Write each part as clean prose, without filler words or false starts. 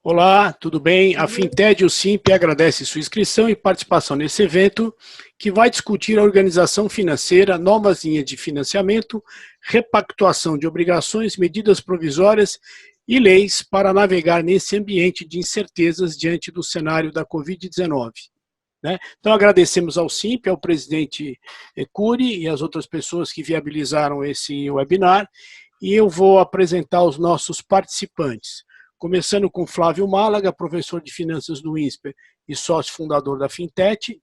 Olá, tudo bem? A Finted e o Simp agradece sua inscrição e participação nesse evento, que vai discutir a organização financeira, novas linhas de financiamento, repactuação de obrigações, medidas provisórias e leis para navegar nesse ambiente de incertezas diante do cenário da Covid-19. Né? Então, agradecemos ao Simp, ao presidente Cury e às outras pessoas que viabilizaram esse webinar, e eu vou apresentar os nossos participantes. Começando com Flávio Málaga, professor de finanças do INSPER e sócio fundador da Fintech.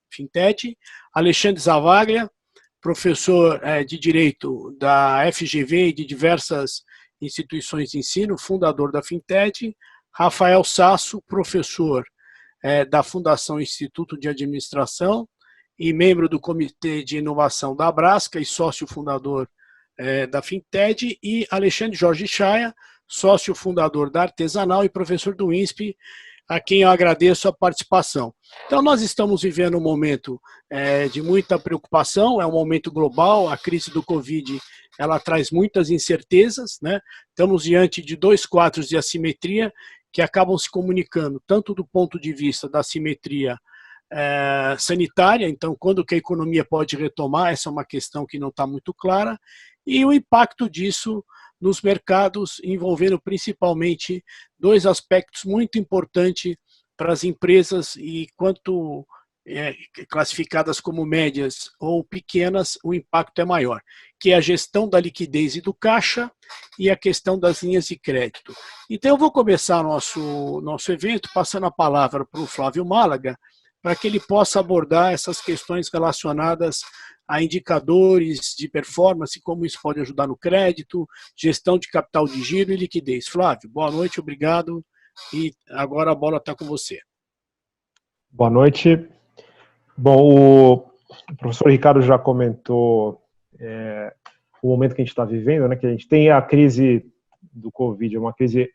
Alexandre Zavaglia, professor de Direito da FGV e de diversas instituições de ensino, fundador da Fintech. Rafael Sasso, professor da Fundação Instituto de Administração e membro do Comitê de Inovação da Abrasca e sócio fundador da Fintech. E Alexandre Jorge Chaia, sócio fundador da Artesanal e professor do INSP, a quem eu agradeço a participação. Então, nós estamos vivendo um momento de muita preocupação, é um momento global, a crise do Covid, ela traz muitas incertezas, né? Estamos diante de dois quadros de assimetria que acabam se comunicando, tanto do ponto de vista da assimetria sanitária, então, quando que a economia pode retomar, essa é uma questão que não está muito clara, e o impacto disso nos mercados, envolvendo principalmente dois aspectos muito importantes para as empresas e quanto classificadas como médias ou pequenas, o impacto é maior, que é a gestão da liquidez e do caixa e a questão das linhas de crédito. Então eu vou começar nosso evento passando a palavra para o Flávio Málaga, para que ele possa abordar essas questões relacionadas a indicadores de performance, como isso pode ajudar no crédito, gestão de capital de giro e liquidez. Flávio, boa noite, obrigado, e agora a bola está com você. Boa noite. Bom, o professor Ricardo já comentou o momento que a gente está vivendo, né, que a gente tem a crise do Covid, uma crise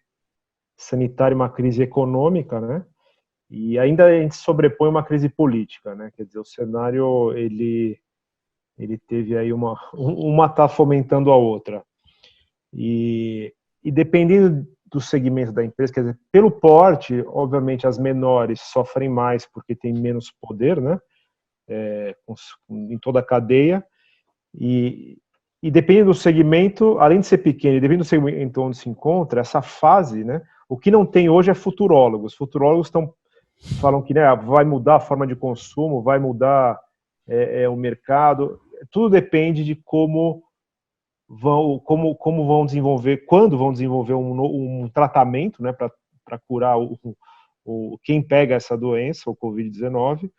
sanitária, uma crise econômica, né, e ainda a gente sobrepõe uma crise política, né, quer dizer, o cenário, ele teve aí uma está fomentando a outra. E dependendo do segmento da empresa, quer dizer, pelo porte, obviamente as menores sofrem mais porque tem menos poder, né, em toda a cadeia, e dependendo do segmento, além de ser pequeno, e dependendo do segmento onde se encontra, essa fase, né, o que não tem hoje é futurólogos. Futurólogos falam que, né, vai mudar a forma de consumo, vai mudar o mercado, tudo depende de como vão desenvolver, quando vão desenvolver um tratamento, né, para curar quem pega essa doença, o Covid-19,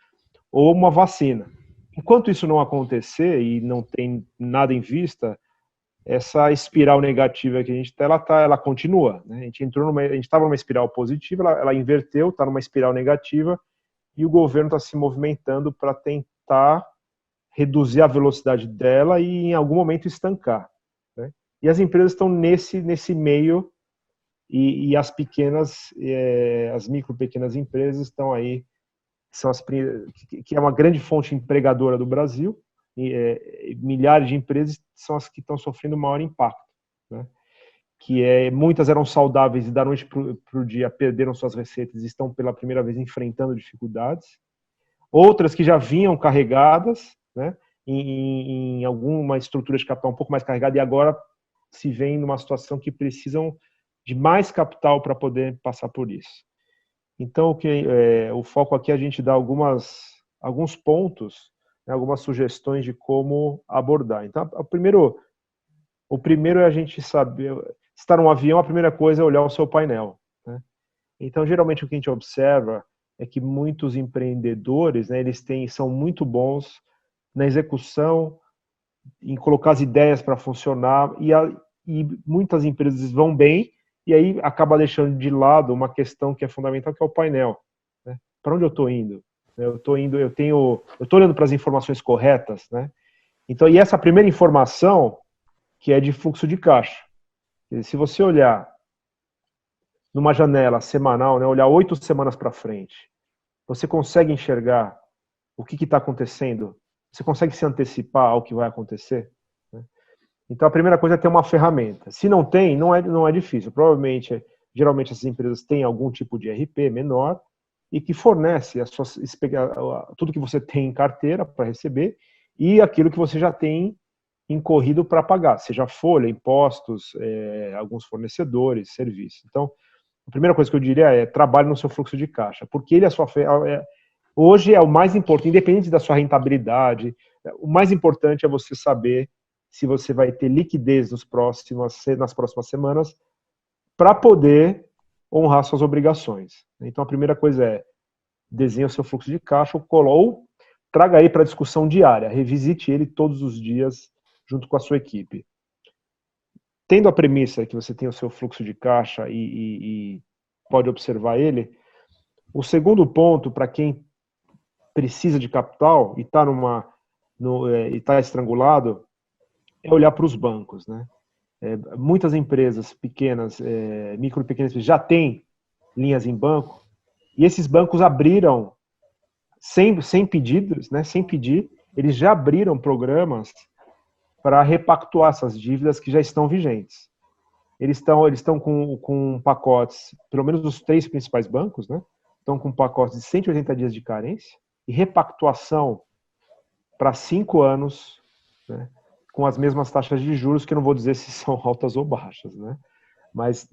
ou uma vacina. Enquanto isso não acontecer e não tem nada em vista, essa espiral negativa que a gente tem, ela continua, né? A gente estava numa espiral positiva, ela inverteu, está numa espiral negativa, e o governo está se movimentando para tentar reduzir a velocidade dela e em algum momento estancar, né? E as empresas estão nesse meio, e as pequenas, as micro pequenas empresas estão aí, que é uma grande fonte empregadora do Brasil, e milhares de empresas são as que estão sofrendo o maior impacto, né? Muitas eram saudáveis e da noite para o dia perderam suas receitas e estão pela primeira vez enfrentando dificuldades. Outras que já vinham carregadas, né, em alguma estrutura de capital um pouco mais carregada, e agora se veem numa situação que precisam de mais capital para poder passar por isso. Então, o foco aqui é a gente dar alguns pontos, né, algumas sugestões de como abordar. Então, o primeiro é a gente saber, se está num avião, a primeira coisa é olhar o seu painel, né? Então, geralmente, o que a gente observa é que muitos empreendedores, né, são muito bons na execução, em colocar as ideias para funcionar, e muitas empresas vão bem, e aí acaba deixando de lado uma questão que é fundamental, que é o painel, né? Para onde eu estou indo? Eu estou olhando para as informações corretas, né? Então, e essa primeira informação, que é de fluxo de caixa. Se você olhar numa janela semanal, né, olhar 8 semanas para frente, você consegue enxergar o que está acontecendo? Você consegue se antecipar ao que vai acontecer? Então, a primeira coisa é ter uma ferramenta. Se não tem, não é difícil. Provavelmente Geralmente essas empresas têm algum tipo de RP menor e que fornece tudo que você tem em carteira para receber e aquilo que você já tem incorrido para pagar, seja folha, impostos, alguns fornecedores, serviços. Então, a primeira coisa que eu diria é trabalhe no seu fluxo de caixa, porque ele hoje é o mais importante, independente da sua rentabilidade, o mais importante é você saber se você vai ter liquidez nas próximas semanas para poder honrar suas obrigações. Então, a primeira coisa é desenhe o seu fluxo de caixa ou traga aí para a discussão diária, revisite ele todos os dias junto com a sua equipe. Tendo a premissa que você tem o seu fluxo de caixa e pode observar ele, o segundo ponto para quem precisa de capital e está estrangulado é olhar para os bancos, né? Muitas empresas pequenas, micro e pequenas, já têm linhas em banco e esses bancos abriram sem pedidos, né? Sem pedir, eles já abriram programas para repactuar essas dívidas que já estão vigentes. Eles estão com pacotes, pelo menos os 3 principais bancos, né? Estão com pacotes de 180 dias de carência e repactuação para 5 anos, né? Com as mesmas taxas de juros, que eu não vou dizer se são altas ou baixas, né? Mas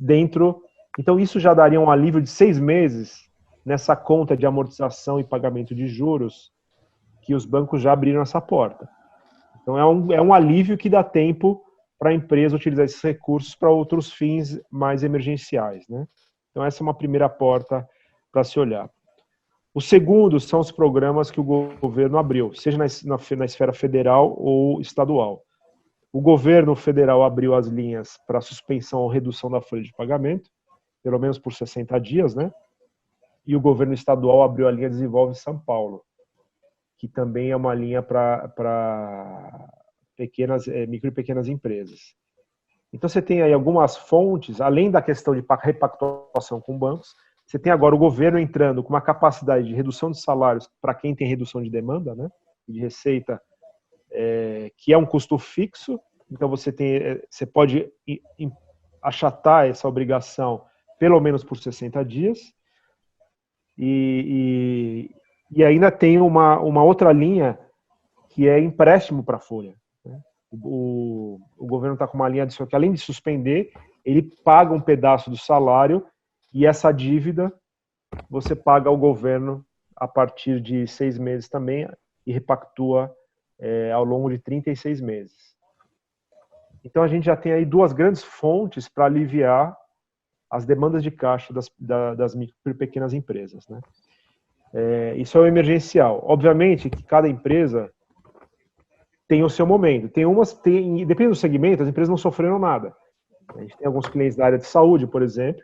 então isso já daria um alívio de 6 meses nessa conta de amortização e pagamento de juros que os bancos já abriram essa porta. Então é um alívio que dá tempo para a empresa utilizar esses recursos para outros fins mais emergenciais, né? Então essa é uma primeira porta para se olhar. O segundo são os programas que o governo abriu, seja na esfera federal ou estadual. O governo federal abriu as linhas para suspensão ou redução da folha de pagamento, pelo menos por 60 dias, né? E o governo estadual abriu a linha Desenvolve São Paulo, que também é uma linha para micro e pequenas empresas. Então você tem aí algumas fontes, além da questão de repactuação com bancos, você tem agora o governo entrando com uma capacidade de redução de salários para quem tem redução de demanda, né, de receita, que é um custo fixo. Então você pode achatar essa obrigação pelo menos por 60 dias. E ainda tem uma outra linha que é empréstimo para a folha. Né? O governo está com uma linha que, além de suspender, ele paga um pedaço do salário e essa dívida você paga ao governo a partir de 6 meses também e repactua ao longo de 36 meses. Então a gente já tem aí 2 grandes fontes para aliviar as demandas de caixa das micro e pequenas empresas, né? Isso é o emergencial. Obviamente que cada empresa tem o seu momento. Depende do segmento, as empresas não sofreram nada. A gente tem alguns clientes da área de saúde, por exemplo,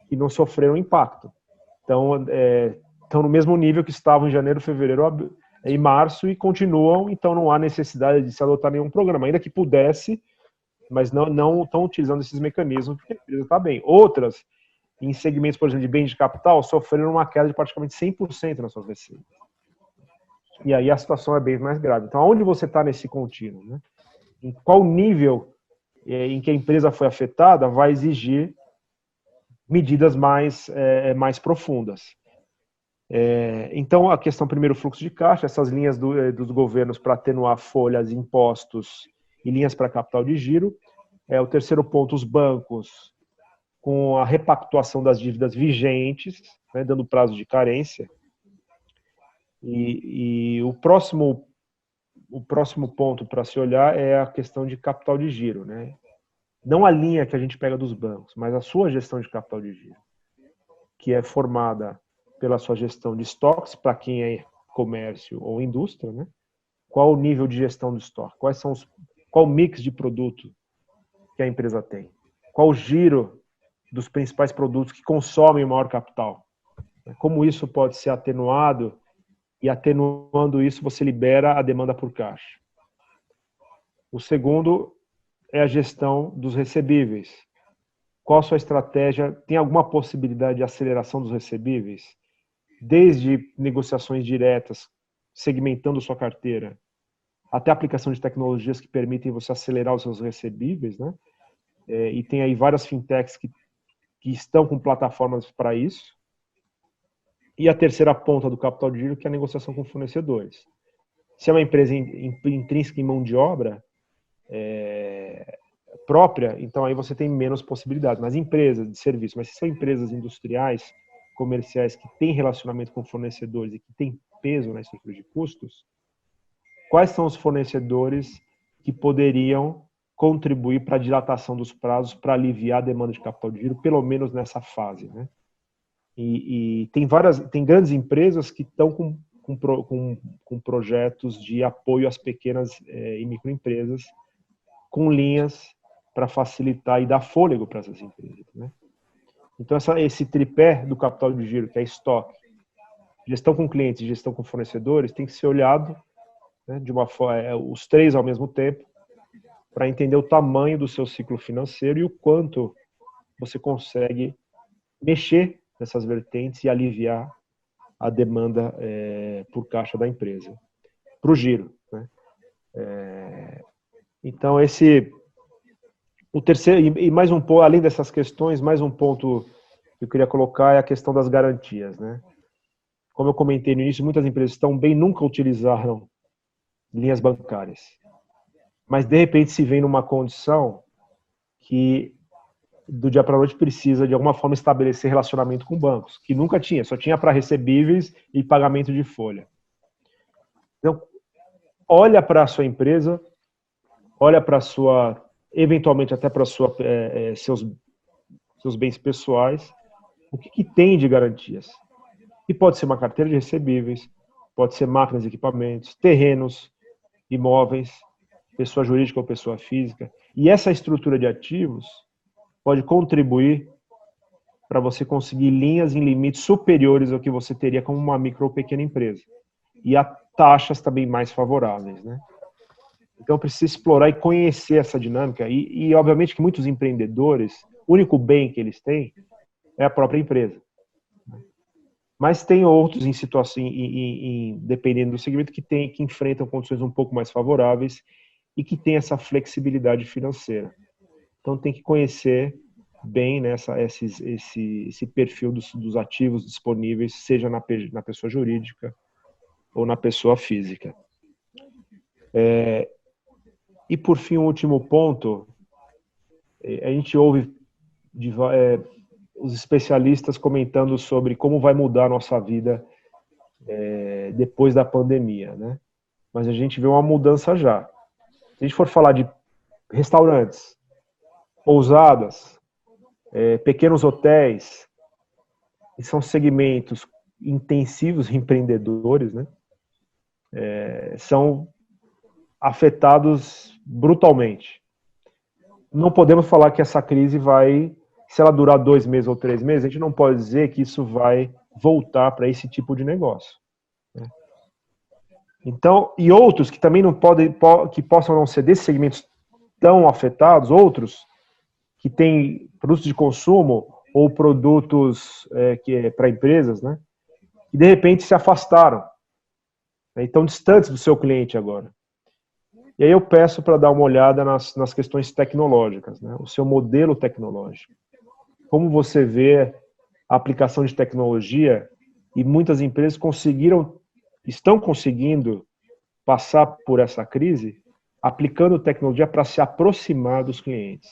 que não sofreram impacto. Então, estão no mesmo nível que estavam em janeiro, fevereiro e março e continuam, então não há necessidade de se adotar nenhum programa, ainda que pudesse, mas não estão utilizando esses mecanismos porque a empresa está bem. Outras, em segmentos, por exemplo, de bens de capital, sofreram uma queda de praticamente 100% nas suas receitas. E aí a situação é bem mais grave. Então, aonde você está nesse contínuo? Né? Em qual nível em que a empresa foi afetada vai exigir medidas mais profundas. Então, a questão primeiro, fluxo de caixa, essas linhas dos governos para atenuar folhas, impostos e linhas para capital de giro. O terceiro ponto, os bancos, com a repactuação das dívidas vigentes, né, dando prazo de carência. E o próximo ponto para se olhar é a questão de capital de giro, né? Não a linha que a gente pega dos bancos, mas a sua gestão de capital de giro, que é formada pela sua gestão de estoques, para quem é comércio ou indústria, né? Qual o nível de gestão do estoque? Qual o mix de produto que a empresa tem? Qual o giro dos principais produtos que consomem o maior capital? Como isso pode ser atenuado e atenuando isso você libera a demanda por caixa. O segundo é a gestão dos recebíveis. Qual a sua estratégia? Tem alguma possibilidade de aceleração dos recebíveis? Desde negociações diretas, segmentando sua carteira, até a aplicação de tecnologias que permitem você acelerar os seus recebíveis, né? E tem aí várias fintechs que que estão com plataformas para isso. E a terceira ponta do capital de giro, que é a negociação com fornecedores. Se é uma empresa intrínseca em mão de obra própria, então aí você tem menos possibilidades. Mas empresas de serviço, mas se são empresas industriais, comerciais, que têm relacionamento com fornecedores e que têm peso na estrutura de custos, quais são os fornecedores que poderiam contribuir para a dilatação dos prazos, para aliviar a demanda de capital de giro, pelo menos nessa fase, né? E tem grandes empresas que estão com projetos de apoio às pequenas e microempresas, com linhas para facilitar e dar fôlego para essas empresas, né? Então, esse tripé do capital de giro, que é estoque, gestão com clientes e gestão com fornecedores, tem que ser olhado, né, de uma forma, os três ao mesmo tempo, para entender o tamanho do seu ciclo financeiro e o quanto você consegue mexer nessas vertentes e aliviar a demanda por caixa da empresa, para o giro, né? Então, o terceiro, e mais um ponto, além dessas questões, mais um ponto que eu queria colocar é a questão das garantias, né? Como eu comentei no início, muitas empresas estão bem, nunca utilizaram linhas bancárias, mas de repente se vem numa condição que do dia para a noite precisa de alguma forma estabelecer relacionamento com bancos, que nunca tinha, só tinha para recebíveis e pagamento de folha. Então, olha para a sua empresa, olha para a sua, eventualmente até para seus bens pessoais, o que tem de garantias? E pode ser uma carteira de recebíveis, pode ser máquinas e equipamentos, terrenos, imóveis, pessoa jurídica ou pessoa física. E essa estrutura de ativos pode contribuir para você conseguir linhas em limites superiores ao que você teria como uma micro ou pequena empresa. E a taxas também mais favoráveis, né? Então, precisa explorar e conhecer essa dinâmica. E obviamente, que muitos empreendedores, o único bem que eles têm é a própria empresa. Mas tem outros em situação, dependendo do segmento, que enfrentam condições um pouco mais favoráveis e que tem essa flexibilidade financeira. Então, tem que conhecer bem, né, esse perfil dos ativos disponíveis, seja na pessoa jurídica ou na pessoa física. E, por fim, o último ponto, a gente ouve os especialistas comentando sobre como vai mudar a nossa vida depois da pandemia, né? Mas a gente vê uma mudança já. Se a gente for falar de restaurantes, pousadas, pequenos hotéis, que são segmentos intensivos empreendedores, né? São afetados brutalmente. Não podemos falar que essa crise vai, se ela durar 2 meses ou 3 meses, a gente não pode dizer que isso vai voltar para esse tipo de negócio, né? Então, e outros que também não podem, que possam não ser desses segmentos tão afetados, outros que têm produtos de consumo ou produtos para empresas, né, que de repente se afastaram, né, estão distantes do seu cliente agora. E aí eu peço para dar uma olhada nas questões tecnológicas, né, o seu modelo tecnológico. Como você vê a aplicação de tecnologia, e muitas empresas estão conseguindo passar por essa crise aplicando tecnologia para se aproximar dos clientes,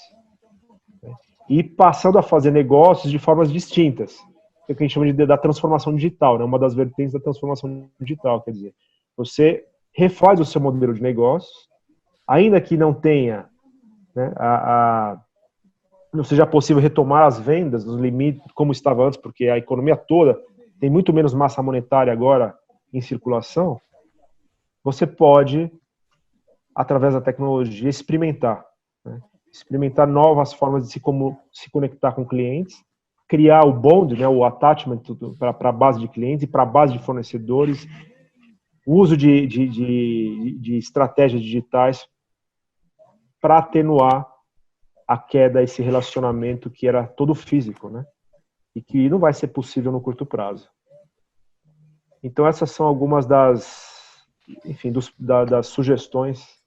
né, e passando a fazer negócios de formas distintas, que é o que a gente chama da transformação digital, né, uma das vertentes da transformação digital, quer dizer, você refaz o seu modelo de negócios, ainda que não tenha, né, não seja possível retomar as vendas nos limites como estava antes, porque a economia toda tem muito menos massa monetária agora em circulação, você pode, através da tecnologia, experimentar, né? Experimentar novas formas de se conectar com clientes, criar o bond, né, o attachment para a base de clientes e para a base de fornecedores, o uso de estratégias digitais para atenuar a queda, esse relacionamento que era todo físico, né? E que não vai ser possível no curto prazo. Então essas são algumas das sugestões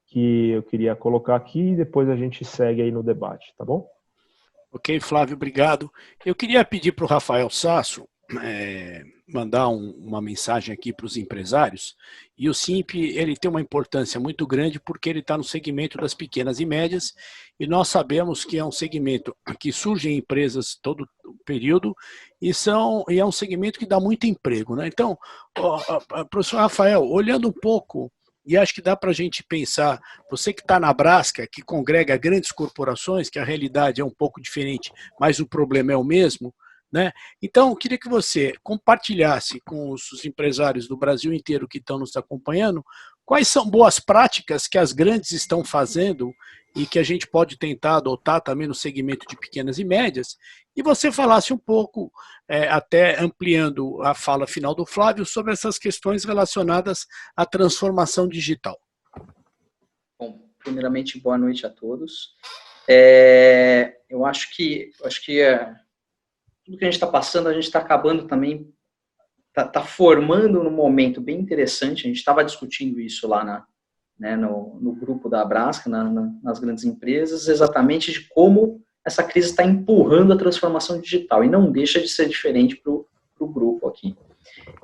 que eu queria colocar aqui e depois a gente segue aí no debate, tá bom? Ok, Flávio, obrigado. Eu queria pedir para o Rafael Sasso mandar uma mensagem aqui para os empresários. E o Simp, ele tem uma importância muito grande porque ele está no segmento das pequenas e médias, e nós sabemos que é um segmento que surgem empresas todo o período e é um segmento que dá muito emprego, né? Então, professor Rafael, olhando um pouco, e acho que dá para a gente pensar, você que está na Brasca, que congrega grandes corporações, que a realidade é um pouco diferente, mas o problema é o mesmo, né? Então, eu queria que você compartilhasse com os empresários do Brasil inteiro que estão nos acompanhando quais são boas práticas que as grandes estão fazendo e que a gente pode tentar adotar também no segmento de pequenas e médias, e você falasse um pouco, até ampliando a fala final do Flávio, sobre essas questões relacionadas à transformação digital. Bom, primeiramente, boa noite a todos. Eu acho que tudo que a gente está passando, a gente está acabando também, está formando num momento bem interessante. A gente estava discutindo isso lá no grupo da Brasca, nas grandes empresas, exatamente de como essa crise está empurrando a transformação digital, e não deixa de ser diferente para o grupo aqui.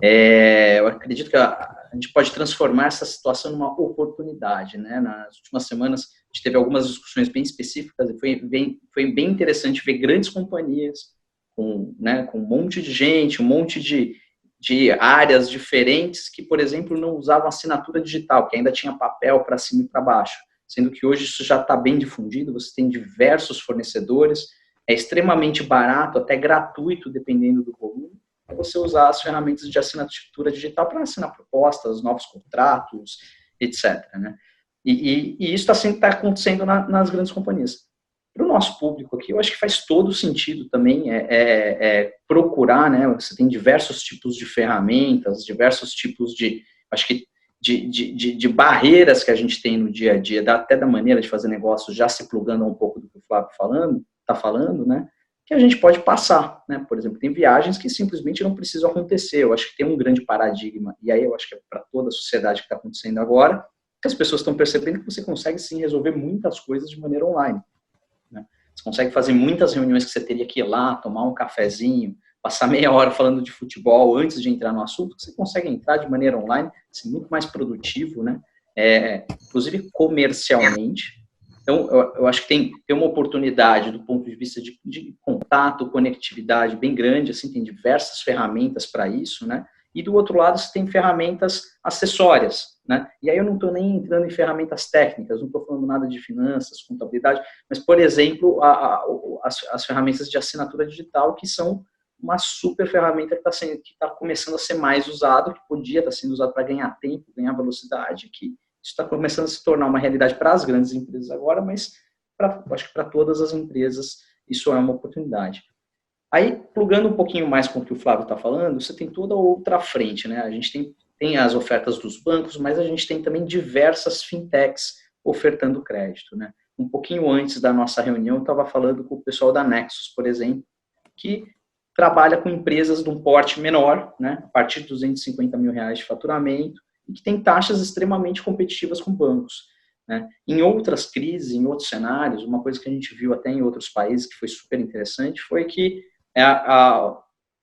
Eu acredito que a gente pode transformar essa situação numa oportunidade, né? Nas últimas semanas, a gente teve algumas discussões bem específicas, e foi bem interessante ver grandes companhias com um monte de gente, um monte de áreas diferentes que, por exemplo, não usavam assinatura digital, que ainda tinha papel para cima e para baixo, sendo que hoje isso já está bem difundido, você tem diversos fornecedores, é extremamente barato, até gratuito, dependendo do volume, é você usar as ferramentas de assinatura digital para assinar propostas, novos contratos, etc. Né? E isso está acontecendo nas grandes companhias. Para o nosso público aqui, eu acho que faz todo sentido também procurar, né? Você tem diversos tipos de ferramentas, diversos tipos de barreiras que a gente tem no dia a dia, até da maneira de fazer negócio, já se plugando um pouco do que o Flávio está falando, né? Que a gente pode passar, né? Por exemplo, tem viagens que simplesmente não precisam acontecer. Eu acho que tem um grande paradigma, e aí eu acho que é para toda a sociedade que está acontecendo agora, que as pessoas estão percebendo que você consegue sim resolver muitas coisas de maneira online. Né? Você consegue fazer muitas reuniões que você teria que ir lá, tomar um cafezinho, passar meia hora falando de futebol antes de entrar no assunto, que você consegue entrar de maneira online, ser muito mais produtivo, né? Inclusive comercialmente. Então, eu acho que tem uma oportunidade do ponto de vista de contato, conectividade bem grande, assim, tem diversas ferramentas para isso, né? E do outro lado, você tem ferramentas acessórias, né? E aí eu não estou nem entrando em ferramentas técnicas, não estou falando nada de finanças, contabilidade, mas, por exemplo, as ferramentas de assinatura digital, que são uma super ferramenta que está começando a ser mais usada, que podia estar sendo usada para ganhar tempo, ganhar velocidade, que isso está começando a se tornar uma realidade para as grandes empresas agora, mas acho que para todas as empresas isso é uma oportunidade. Aí, plugando um pouquinho mais com o que o Flávio está falando, você tem toda outra frente, né? A gente tem as ofertas dos bancos, mas a gente tem também diversas fintechs ofertando crédito, né? Um pouquinho antes da nossa reunião, eu estava falando com o pessoal da Nexus, por exemplo, que trabalha com empresas de um porte menor, né? A partir de R$250 mil de faturamento, e que tem taxas extremamente competitivas com bancos. Né? Em outras crises, em outros cenários, uma coisa que a gente viu até em outros países que foi super interessante foi que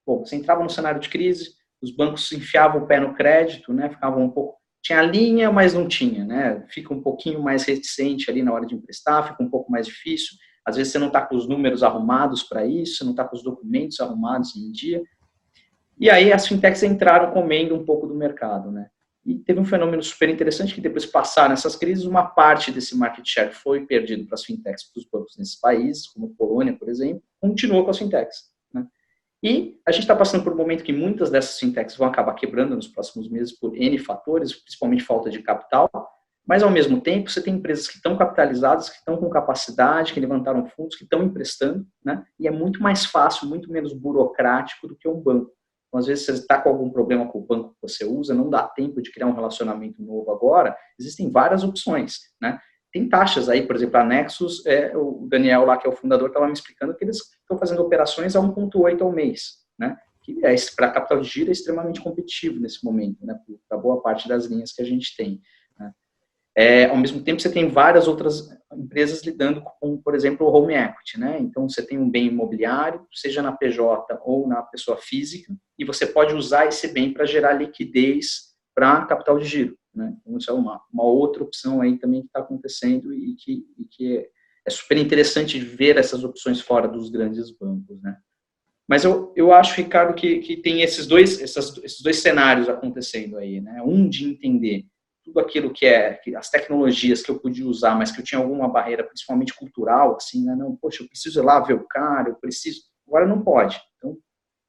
você entrava no cenário de crise, os bancos enfiavam o pé no crédito, né? Ficavam um pouco, tinha linha, mas não tinha, né? Fica um pouquinho mais reticente ali na hora de emprestar, fica um pouco mais difícil. Às vezes você não está com os números arrumados para isso, você não está com os documentos arrumados em dia. E aí as fintechs entraram comendo um pouco do mercado, né? E teve um fenômeno super interessante que depois de passar nessas crises, uma parte desse market share foi perdido para as fintechs, para os bancos nesses países, como Polônia, por exemplo, continuou com as fintechs. Né? E a gente está passando por um momento que muitas dessas fintechs vão acabar quebrando nos próximos meses por N fatores, principalmente falta de capital, mas ao mesmo tempo você tem empresas que estão capitalizadas, que estão com capacidade, que levantaram fundos, que estão emprestando, né? E é muito mais fácil, muito menos burocrático do que um banco. Então, às vezes, você está com algum problema com o banco que você usa, não dá tempo de criar um relacionamento novo agora, existem várias opções, né? Tem taxas aí, por exemplo, a Nexus, o Daniel lá, que é o fundador, estava me explicando que eles estão fazendo operações a 1,8 ao mês, né? Que para capital de giro é extremamente competitivo nesse momento, né? Para boa parte das linhas que a gente tem. Né? Ao mesmo tempo, você tem várias outras empresas lidando com, por exemplo, o home equity, né? Então, você tem um bem imobiliário, seja na PJ ou na pessoa física, e você pode usar esse bem para gerar liquidez para capital de giro, né? Então, isso é uma outra opção aí também que está acontecendo e que é super interessante ver essas opções fora dos grandes bancos, né? Mas eu acho, Ricardo, que tem esses dois cenários acontecendo aí, né? Um de entender tudo aquilo que as tecnologias que eu podia usar, mas que eu tinha alguma barreira, principalmente cultural, assim, né? Não, poxa, eu preciso ir lá ver o cara, eu preciso... Agora não pode. Então,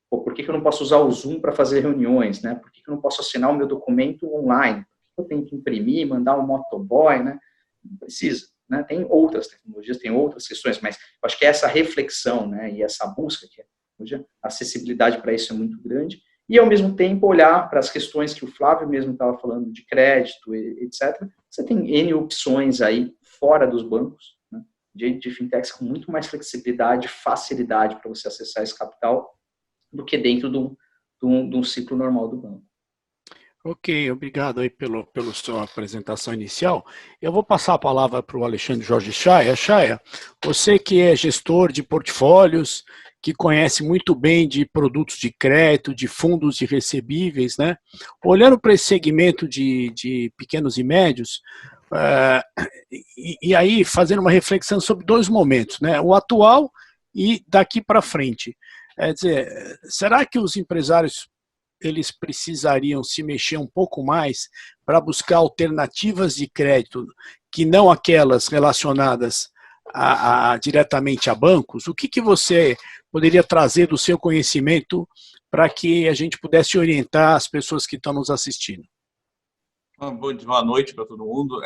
por que eu não posso usar o Zoom para fazer reuniões, né? Por que eu não posso assinar o meu documento online? Por que eu tenho que imprimir, mandar um motoboy, né? Não precisa, né? Tem outras tecnologias, tem outras questões, mas eu acho que essa reflexão, né? E essa busca, que hoje a acessibilidade para isso é muito grande, e, ao mesmo tempo, olhar para as questões que o Flávio mesmo estava falando, de crédito, etc. Você tem N opções aí, fora dos bancos, né, de fintechs com muito mais flexibilidade, facilidade para você acessar esse capital, do que dentro de um ciclo normal do banco. Ok, obrigado aí pela sua apresentação inicial. Eu vou passar a palavra para o Alexandre Jorge Chaya. Chaya, você que é gestor de portfólios, que conhece muito bem de produtos de crédito, de fundos de recebíveis, né? Olhando para esse segmento de pequenos e médios, e aí fazendo uma reflexão sobre dois momentos, né? O atual e daqui para frente. Quer dizer, será que os empresários eles precisariam se mexer um pouco mais para buscar alternativas de crédito que não aquelas relacionadas diretamente a bancos? O que você poderia trazer do seu conhecimento para que a gente pudesse orientar as pessoas que estão nos assistindo? Boa noite para todo mundo.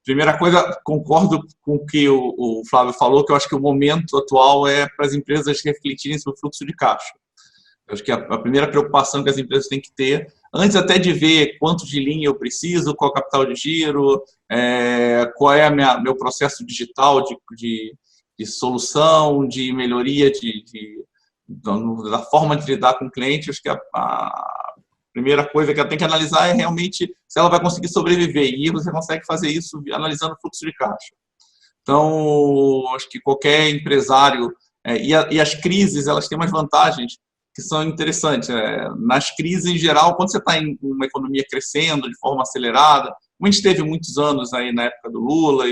Primeira coisa, concordo com o que o Flávio falou, que eu acho que o momento atual é para as empresas refletirem sobre o fluxo de caixa. Eu acho que a primeira preocupação que as empresas têm que ter, antes até de ver quanto de linha eu preciso, qual é o capital de giro, qual é meu processo digital de solução, de melhoria da forma de lidar com o cliente, acho que a primeira coisa que ela tem que analisar é realmente se ela vai conseguir sobreviver. E você consegue fazer isso analisando o fluxo de caixa. Então, acho que qualquer empresário... E as crises, elas têm umas vantagens que são interessantes. Nas crises, em geral, quando você está em uma economia crescendo de forma acelerada, como a gente teve muitos anos aí na época do Lula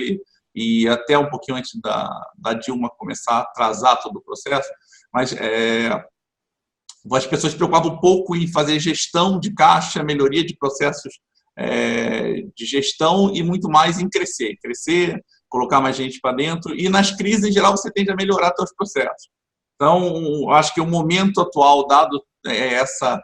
e até um pouquinho antes da Dilma começar a atrasar todo o processo, mas as pessoas se preocupavam um pouco em fazer gestão de caixa, melhoria de processos de gestão e muito mais em crescer, colocar mais gente para dentro. E nas crises, em geral, você tende a melhorar seus processos. Então, acho que o momento atual, dado essa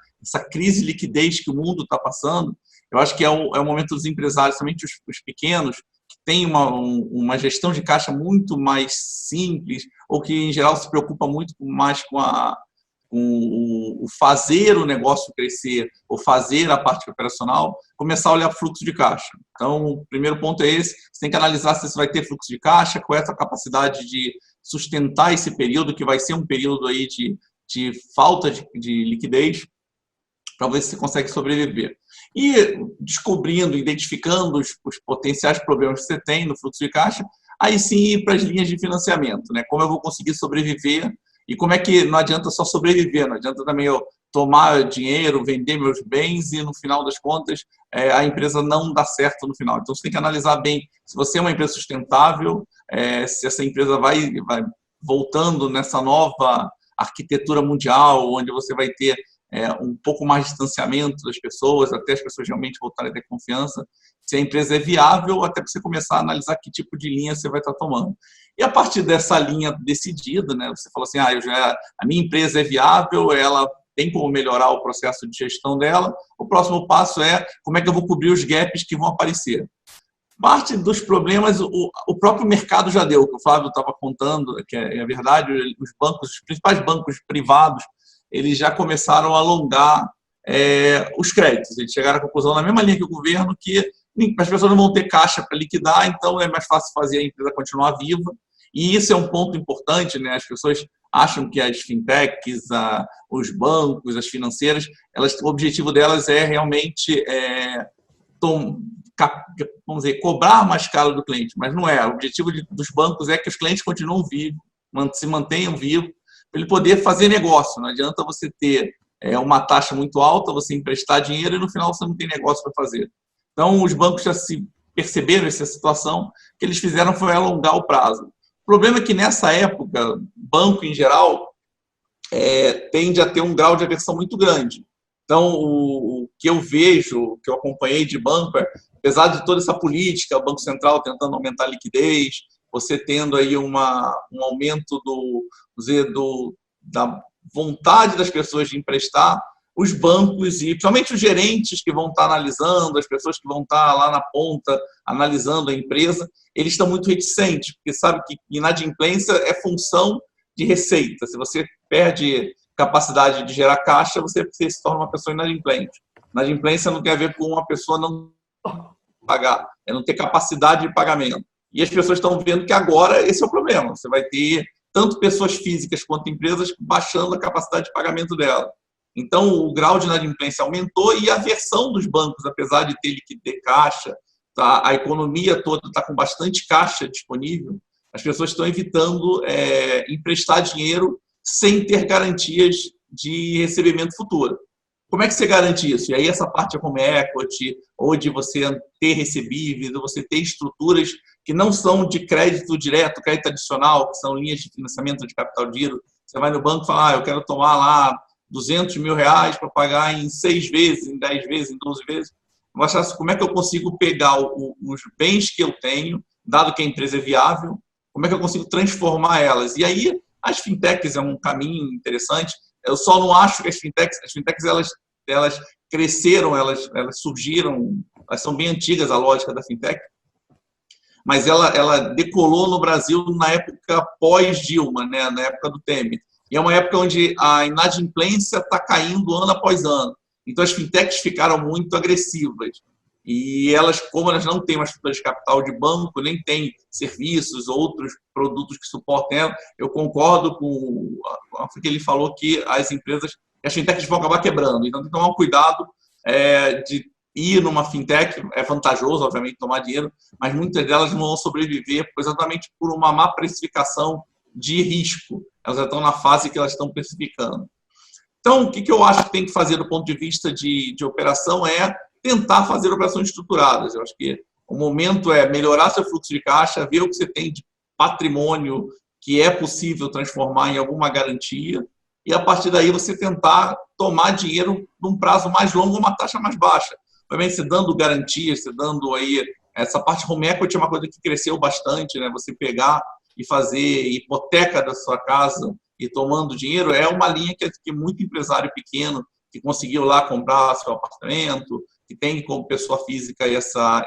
crise de liquidez que o mundo está passando, eu acho que é o momento dos empresários, somente os pequenos, que têm uma gestão de caixa muito mais simples, ou que, em geral, se preocupa muito mais com o fazer o negócio crescer, ou fazer a parte operacional, começar a olhar fluxo de caixa. Então, o primeiro ponto é esse, você tem que analisar se você vai ter fluxo de caixa, qual é a sua capacidade de sustentar esse período, que vai ser um período aí de falta de liquidez, para ver se você consegue sobreviver. E descobrindo, identificando os potenciais problemas que você tem no fluxo de caixa, aí sim ir para as linhas de financiamento, né? Como eu vou conseguir sobreviver e como é que não adianta só sobreviver, não adianta também eu tomar dinheiro, vender meus bens e, no final das contas, a empresa não dá certo no final. Então, você tem que analisar bem se você é uma empresa sustentável, se essa empresa vai voltando nessa nova arquitetura mundial, onde você vai ter um pouco mais de distanciamento das pessoas, até as pessoas realmente voltarem a ter confiança, se a empresa é viável, até para você começar a analisar que tipo de linha você vai estar tomando. E a partir dessa linha decidida, né, você falou assim, a minha empresa é viável, ela tem como melhorar o processo de gestão dela, o próximo passo é como é que eu vou cobrir os gaps que vão aparecer. Parte dos problemas, o próprio mercado já deu, que o Flávio estava contando, que é verdade, os principais bancos privados, eles já começaram a alongar os créditos. Eles chegaram à conclusão, na mesma linha que o governo, que as pessoas não vão ter caixa para liquidar, então é mais fácil fazer a empresa continuar viva. E isso é um ponto importante, né? As pessoas acham que as fintechs, os bancos, as financeiras, o objetivo delas é realmente vamos dizer, cobrar mais caro do cliente, mas não é. O objetivo dos bancos é que os clientes continuem vivos, se mantenham vivos, para ele poder fazer negócio. Não adianta você ter uma taxa muito alta, você emprestar dinheiro e no final você não tem negócio para fazer. Então, os bancos já se perceberam essa situação, o que eles fizeram foi alongar o prazo. O problema é que nessa época, banco em geral tende a ter um grau de aversão muito grande. Então, o que eu vejo, o que eu acompanhei de banco apesar de toda essa política, o Banco Central tentando aumentar a liquidez, você tendo aí um aumento da vontade das pessoas de emprestar, os bancos e principalmente os gerentes que vão estar analisando, as pessoas que vão estar lá na ponta analisando a empresa, eles estão muito reticentes, porque sabe que inadimplência é função de receita. Se você perde capacidade de gerar caixa, você se torna uma pessoa inadimplente. Inadimplência não tem a ver com uma pessoa não pagar, é não ter capacidade de pagamento. E as pessoas estão vendo que agora esse é o problema. Você vai ter tanto pessoas físicas quanto empresas baixando a capacidade de pagamento dela. Então, o grau de inadimplência aumentou e a aversão dos bancos, apesar de ter caixa, tá, a economia toda está com bastante caixa disponível, as pessoas estão evitando emprestar dinheiro sem ter garantias de recebimento futuro. Como é que você garante isso? E aí essa parte é home equity, ou de você ter recebíveis, ou você ter estruturas que não são de crédito direto, crédito adicional, que são linhas de financiamento de capital de giro. Você vai no banco e fala, eu quero tomar lá R$200 mil para pagar em 6 vezes, em 10 vezes, em 12 vezes. Mas como é que eu consigo pegar os bens que eu tenho, dado que a empresa é viável, como é que eu consigo transformar elas? E aí as fintechs é um caminho interessante. Eu só não acho que as fintechs elas cresceram, elas surgiram, elas são bem antigas, a lógica da fintech, mas ela decolou no Brasil na época pós-Dilma, né, na época do Temer. E é uma época onde a inadimplência está caindo ano após ano. Então, as fintechs ficaram muito agressivas. E elas, como elas não têm uma estrutura de capital de banco, nem têm serviços, outros produtos que suportem ela, eu concordo com o que ele falou que as fintechs vão acabar quebrando. Então, tem que tomar um cuidado de ir numa fintech. É vantajoso, obviamente, tomar dinheiro, mas muitas delas não vão sobreviver exatamente por uma má precificação de risco. Elas já estão na fase que elas estão precificando. Então, o que eu acho que tem que fazer do ponto de vista de operação é tentar fazer operações estruturadas. Eu acho que o momento é melhorar seu fluxo de caixa, ver o que você tem de patrimônio que é possível transformar em alguma garantia e, a partir daí, você tentar tomar dinheiro num prazo mais longo, uma taxa mais baixa. Obviamente, você dando garantias, você dando aí... Essa parte home equity é uma coisa que cresceu bastante, né? Você pegar e fazer hipoteca da sua casa e tomando dinheiro é uma linha que muito empresário pequeno que conseguiu lá comprar seu apartamento, que tem como pessoa física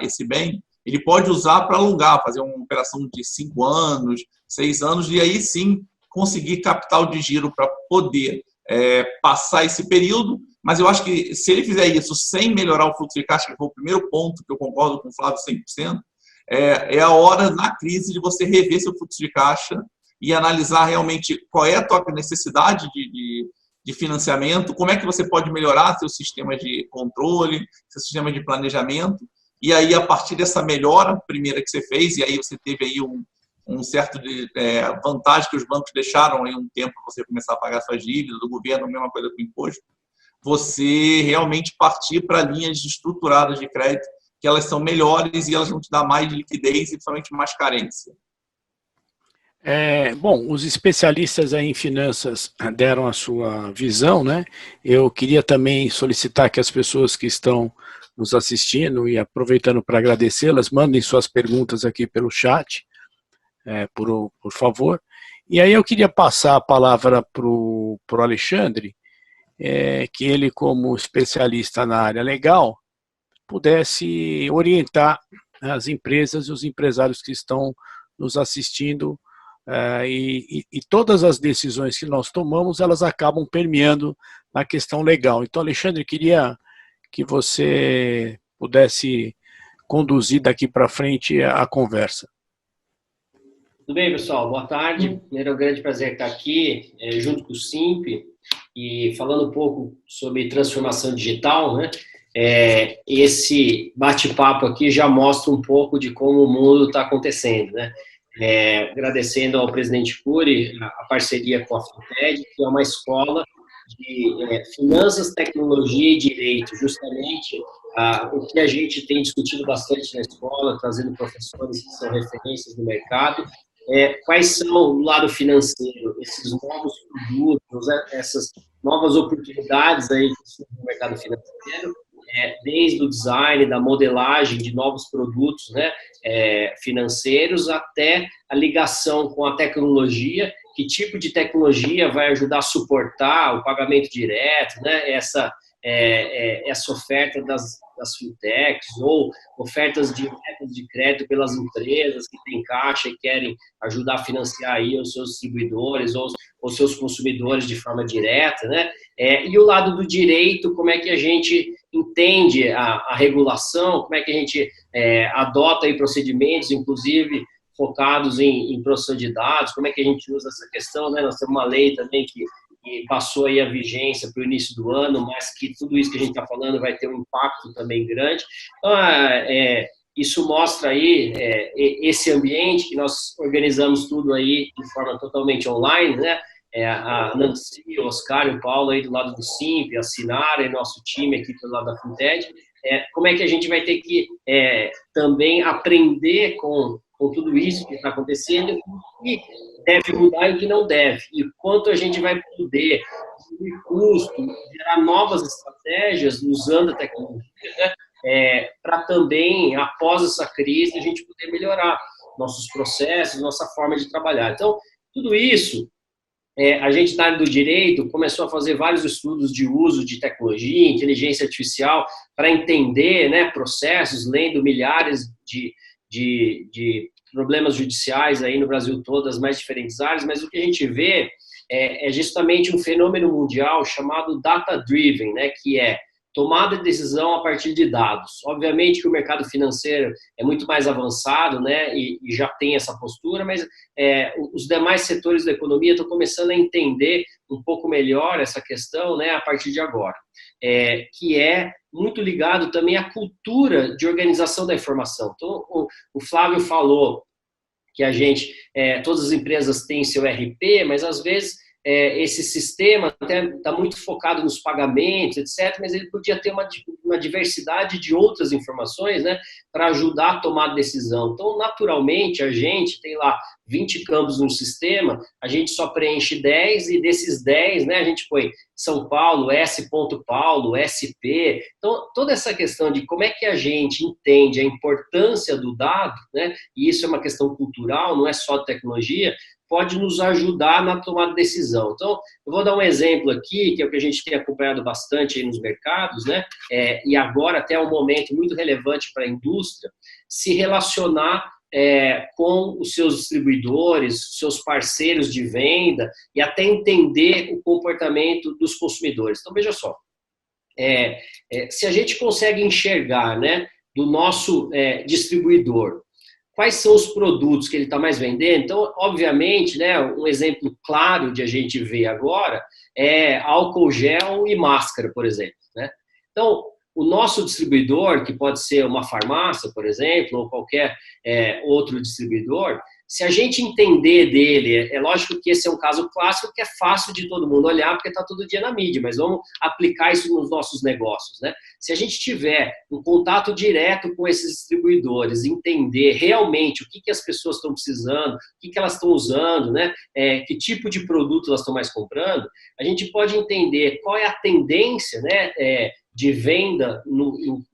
esse bem, ele pode usar para alongar, fazer uma operação de 5 anos, 6 anos, e aí sim conseguir capital de giro para poder passar esse período. Mas eu acho que se ele fizer isso sem melhorar o fluxo de caixa, que foi o primeiro ponto que eu concordo com o Flávio 100%, é a hora na crise de você rever seu fluxo de caixa e analisar realmente qual é a tua necessidade de financiamento, como é que você pode melhorar seu sistema de controle, seu sistema de planejamento, e aí, a partir dessa melhora primeira que você fez, e aí você teve aí um certo vantagem que os bancos deixaram aí um tempo para você começar a pagar suas dívidas, do governo, a mesma coisa com o imposto, você realmente partir para linhas estruturadas de crédito, que elas são melhores e elas vão te dar mais liquidez e principalmente mais carência. Bom, os especialistas aí em finanças deram a sua visão, né? Eu queria também solicitar que as pessoas que estão nos assistindo e aproveitando para agradecê-las, mandem suas perguntas aqui pelo chat, por favor. E aí eu queria passar a palavra para o Alexandre, que ele, como especialista na área legal, pudesse orientar as empresas e os empresários que estão nos assistindo. E todas as decisões que nós tomamos, elas acabam permeando na questão legal. Então, Alexandre, queria que você pudesse conduzir daqui para frente a conversa. Tudo bem, pessoal? Boa tarde. Primeiro, é um grande prazer estar aqui, junto com o Simp, e falando um pouco sobre transformação digital, né? esse bate-papo aqui já mostra um pouco de como o mundo está acontecendo, né? Agradecendo ao presidente Cury a parceria com a FinTech, que é uma escola de finanças, tecnologia e direito, justamente o que a gente tem discutido bastante na escola, trazendo professores que são referências no mercado, quais são, do lado financeiro, esses novos produtos, essas novas oportunidades aí que surgem no mercado financeiro, desde o design, da modelagem de novos produtos, né, financeiros, até a ligação com a tecnologia, que tipo de tecnologia vai ajudar a suportar o pagamento direto, né, essa oferta das fintechs, ou ofertas diretas de crédito pelas empresas que têm caixa e querem ajudar a financiar aí os seus distribuidores ou os seus consumidores de forma direta, né? E o lado do direito, como é que a gente entende a regulação, como é que a gente adota aí procedimentos, inclusive focados em proteção de dados, como é que a gente usa essa questão, né? Nós temos uma lei também que passou aí a vigência para o início do ano, mas que tudo isso que a gente está falando vai ter um impacto também grande. Então, isso mostra aí esse ambiente que nós organizamos tudo aí de forma totalmente online, né? A Nancy, o Oscar e o Paulo aí do lado do Simp, a Sinara e nosso time aqui do lado da FinTech. Como é que a gente vai ter que também aprender com tudo isso que está acontecendo, o que deve mudar e o que não deve, e quanto a gente vai poder, diminuir custo, gerar novas estratégias usando a tecnologia, né, para também, após essa crise, a gente poder melhorar nossos processos, nossa forma de trabalhar. Então, tudo isso, a gente na área do direito começou a fazer vários estudos de uso de tecnologia, inteligência artificial, para entender, né, processos, lendo milhares de problemas judiciais aí no Brasil todo, das mais diferentes áreas, mas o que a gente vê é justamente um fenômeno mundial chamado data-driven, né, que é tomada de decisão a partir de dados. Obviamente que o mercado financeiro é muito mais avançado, né, e já tem essa postura, mas os demais setores da economia estão começando a entender um pouco melhor essa questão, né, a partir de agora, que é muito ligado também à cultura de organização da informação. Então, o Flávio falou que todas as empresas têm seu RP, mas às vezes esse sistema até está muito focado nos pagamentos, etc., mas ele podia ter uma diversidade de outras informações, né, para ajudar a tomar decisão. Então, naturalmente, a gente tem lá 20 campos no sistema, a gente só preenche 10, e desses 10, né, a gente põe São Paulo, S. Paulo, SP. Então, toda essa questão de como é que a gente entende a importância do dado, né, e isso é uma questão cultural, não é só de tecnologia, pode nos ajudar na tomada de decisão. Então, eu vou dar um exemplo aqui, que é o que a gente tem acompanhado bastante aí nos mercados, né? E agora até é um momento muito relevante para a indústria, se relacionar com os seus distribuidores, seus parceiros de venda, e até entender o comportamento dos consumidores. Então, veja só, se a gente consegue enxergar, né, do nosso distribuidor, quais são os produtos que ele está mais vendendo? Então, obviamente, né, um exemplo claro de a gente ver agora é álcool gel e máscara, por exemplo, né? Então, o nosso distribuidor, que pode ser uma farmácia, por exemplo, ou qualquer outro distribuidor, se a gente entender dele, é lógico que esse é um caso clássico que é fácil de todo mundo olhar, porque está todo dia na mídia, mas vamos aplicar isso nos nossos negócios, né? Se a gente tiver um contato direto com esses distribuidores, entender realmente o que as pessoas estão precisando, o que elas estão usando, né? Que tipo de produto elas estão mais comprando, a gente pode entender qual é a tendência, né, de venda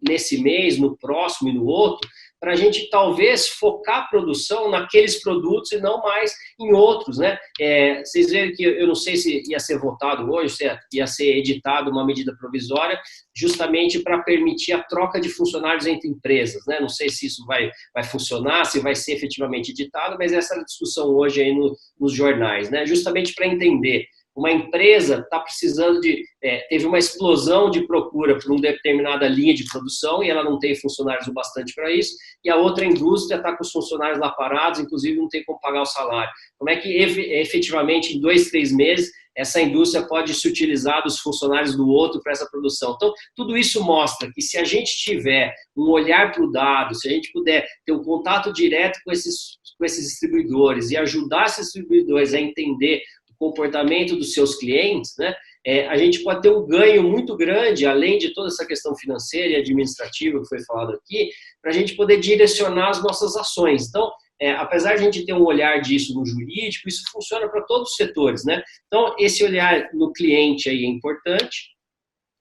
nesse mês, no próximo e no outro, para a gente talvez focar a produção naqueles produtos e não mais em outros, né? Vocês veem que eu não sei se ia ser votado hoje, se ia ser editado uma medida provisória justamente para permitir a troca de funcionários entre empresas, né? Não sei se isso vai funcionar, se vai ser efetivamente editado, mas essa é a discussão hoje aí nos jornais, né? Justamente para entender Uma empresa está precisando teve uma explosão de procura por uma determinada linha de produção e ela não tem funcionários o bastante para isso, e a outra indústria está com os funcionários lá parados, inclusive não tem como pagar o salário. Como é que efetivamente em 2, 3 meses essa indústria pode se utilizar dos funcionários do outro para essa produção? Então, tudo isso mostra que se a gente tiver um olhar para o dado, se a gente puder ter um contato direto com esses distribuidores e ajudar esses distribuidores a entender comportamento dos seus clientes, né, a gente pode ter um ganho muito grande, além de toda essa questão financeira e administrativa que foi falado aqui, para a gente poder direcionar as nossas ações. Então, apesar de a gente ter um olhar disso no jurídico, isso funciona para todos os setores, né? Então, esse olhar no cliente aí é importante.